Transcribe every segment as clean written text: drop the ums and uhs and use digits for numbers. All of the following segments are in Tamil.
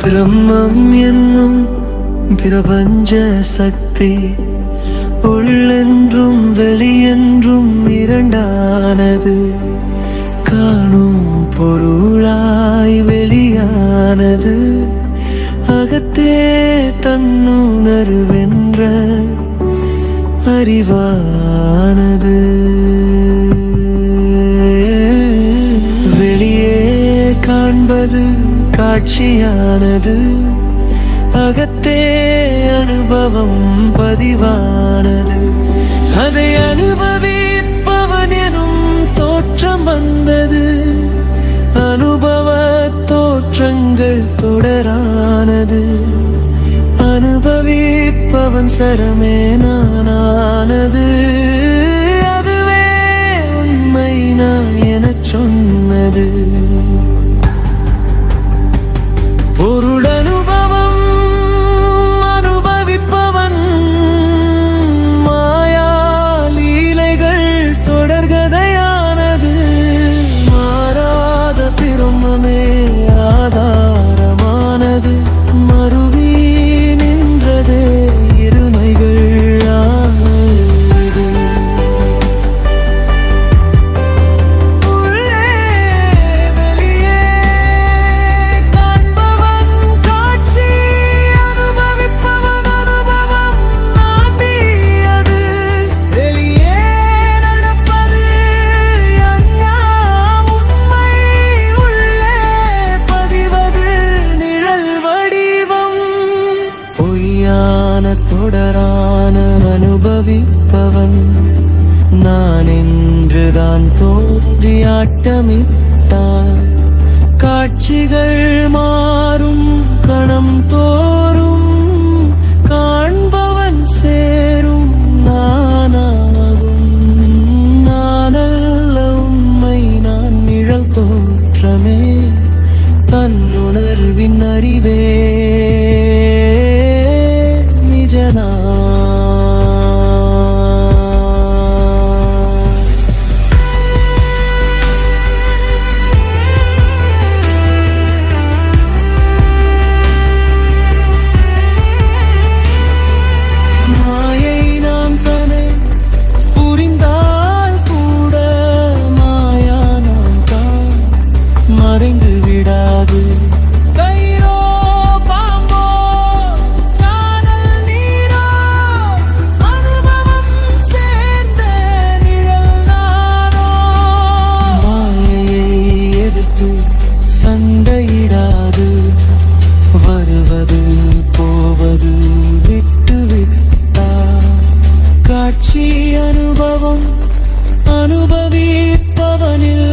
பிரம்மம் என்னும் பிரபஞ்ச சக்தி உள்ளென்றும் வெளியென்றும் இரண்டானது. காணும் பொருளாய் வெளியானது, அகத்தே தன்னுணர்வென்ற அறிவானது. வெளியே காண்பது காட்சியானது, அகத்தே அனுபவம் பதிவானது. அதை அனுபவிப்பவன் எனும் தோற்றம் வந்தது. அனுபவ தோற்றங்கள் தொடரானது. அனுபவிப்பவன் சரமே நானானது. அதுவே உண்மை நான் எனச் சொன்னது. பொருள் அனுபவம் அனுபவிப்பவன் மாயா லீலைகள் தொடர்கதையானது. மாறாத பிரம்மமே ஆதாரமானது. மறுவி நின்றதே இருமைகள் ஆனது. உள்ளே வெளியே காண்பவன் காட்சி, அனுபவிப்பவன் அனுபவம் நான்பியது. வெளியே நடப்பது எல்லாம் உண்மை, உள்ளே பதிவது நிழல் வடிவம். பொய்யான தொடரான அனுபவிப்பவன் நான் என்றுதான் தோன்றி ஆட்டமிட்டான். காட்சிகள் மாறும் கணம் தோறும், காண்பவன் சேரும் நானாகும். நானல்ல உண்மை, நான் நிழல் தோற்றமே, தன்னுணர்வின் அறிவே நிஜனா. மாயை நாம் தானே புரிந்தால் கூட, மாயா நாம் தான் மறைந்து விடாது. கயிறோ பாம்போ கானல் நீரோ, அனுபவம் சேர்ந்த நிழல் நானோ. மாயையை எதிர்த்து சண்டையிடாது. வருவது போவது விட்டு விட்டா. காட்சி அனுபவம் அனுபவிப்பவனில்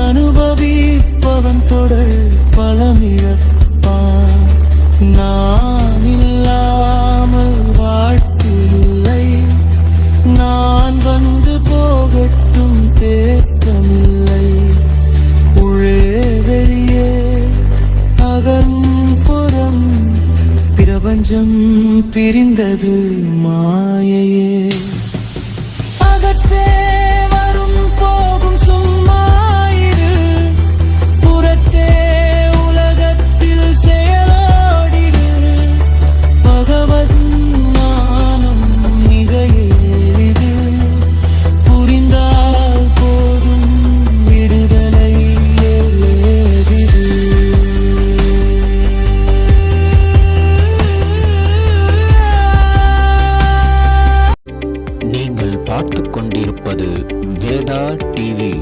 அனுபவிப்பவன் தொடர் பலமிழப்பான். நான் இல்லாமல் வாழ்க்கையில்லை, நான் வந்து போகட்டும் தேக்கமில்லை. உள்ளே வெளியே அகம் புறம், பிரபஞ்சம் பிரிந்தது மாயையே. அகத்தே வரும் போகும் சும்மா இரு, புறத்தே உலகத்தில் செயலாடிடு. பகவத் ஞானம் மிக எளிது, புரிந்தால் போதும் விடுதலை ஏதிது. நீங்கள் பார்த்துக் கொண்டிருப்பது வேதா டிவி.